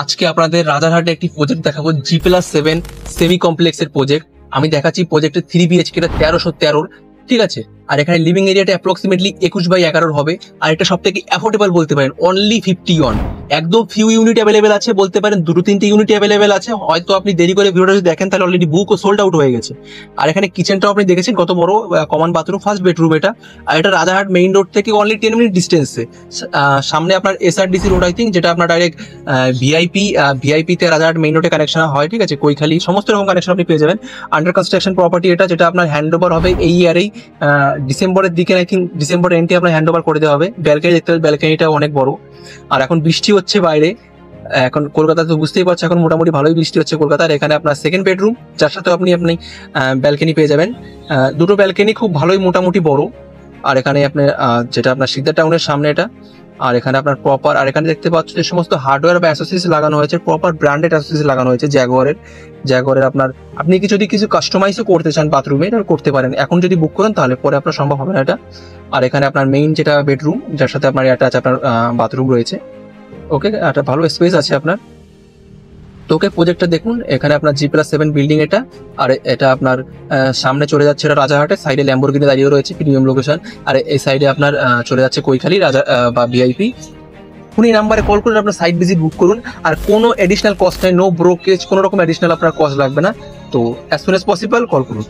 আজকে আপনাদের রাজারহাটে একটি প্রজেক্ট দেখাবো, G+7 সেমি কমপ্লেক্সের প্রজেক্ট। আমি দেখাচ্ছি প্রজেক্টের 3 BHK 1313, ঠিক আছে। আর এখানে লিভিং এরিয়াটা অ্যাপ্রক্সিমেটলি 21/11 হবে। আর এটা সব থেকে অ্যাফোর্ডেবল বলতে পারেন, অনলি 51। একদম ফিউ ইউনিট অ্যাভেলেবেল আছে, বলতে পারেন 2-3টে ইউনিট অ্যাভেলেবেল আছে। হয়তো আপনি দেরি করে ভিডিওটা যদি দেখেন তাহলে অলরেডি বুক ও সোল্ড আউট হয়ে গেছে। আর এখানে কিচেনটাও আপনি দেখেছেন কত বড়, কমন বাথরুম, ফার্স্ট বেডরুম এটা। আর এটা রাজারহাট মেইন রোড থেকে অনলি 10 মিনিট ডিস্টেন্সে। সামনে আপনার SRDC রোড, আই থিঙ্ক, যেটা আপনার ডাইরেক্ট ভিআইপি তে রাজারহাট মেইন রোডে কানেকশন হয়, ঠিক আছে। কৈখালি সমস্ত রকম কানেকশন আপনি পেয়ে যাবেন। আন্ডার কনস্ট্রাকশন প্রপার্টি এটা, যেটা আপনার হ্যান্ড ওভার হবে এই ইয়ারেই, ডিসেম্বরের দিকে, আই থিঙ্ক ডিসেম্বর এন্ডে আপনার হ্যান্ড ওভার করে দেওয়া হবে। ব্যালকনি দেখতে পাবেন, ব্যালকনিটা অনেক বড়। আর এখন বৃষ্টি হচ্ছে বাইরে, এখন কলকাতা তো বুঝতেই পারছো, এখন মোটামুটি ভালোই বৃষ্টি হচ্ছে কলকাতার। এখানে আপনার সেকেন্ড বেডরুম, যার সাথে আপনি ব্যালকনি পেয়ে যাবেন। দুটো ব্যালকনি খুব ভালোই মোটামুটি বড়। আর এখানে আপনার যেটা আপনার সিকদার টাউনের সামনে এটা। আর এখানে আপনার প্রপার, আর এখানে দেখতে পাচ্ছ যে সমস্ত হার্ডওয়্যার বা অ্যাসোসিয়েটস লাগানো হয়েছে, প্রপার ব্র্যান্ডেড অ্যাসোসিয়েটস লাগানো হয়েছে জ্যাগুয়ারের আপনার। আপনি কিছু কাস্টমাইজও করতে চান বাথরুমে, এটা করতে পারেন। এখন যদি বুক করেন তাহলে পরে আপনার সম্ভব হবে না এটা। আর এখানে আপনার মেইন যেটা বেডরুম, যার সাথে আপনার এটা আছে, আপনার বাথরুম রয়েছে। ওকে, একটা ভালো স্পেস আছে আপনার। তো ওকে, প্রজেক্টটা দেখুন। এখানে আপনার G+7 বিল্ডিং এটা। আর এটা আপনার সামনে চলে যাচ্ছে এটা রাজারহাটে, সাইডে ল্যাম্বরগিনি দাঁড়িয়ে রয়েছে, প্রিমিয়াম লোকেশন। আর এই সাইডে আপনার চলে যাচ্ছে কৈখালি বা ভিআইপি। ফোন এই নাম্বারে কল করুন, আপনার সাইট ভিজিট বুক করুন। আর কোনো এডিশনাল কস্ট নেই, নো ব্রোকেজ, কোনো রকম এডিশনাল আপনার কস্ট লাগবে না। তো as soon as possible call করুন।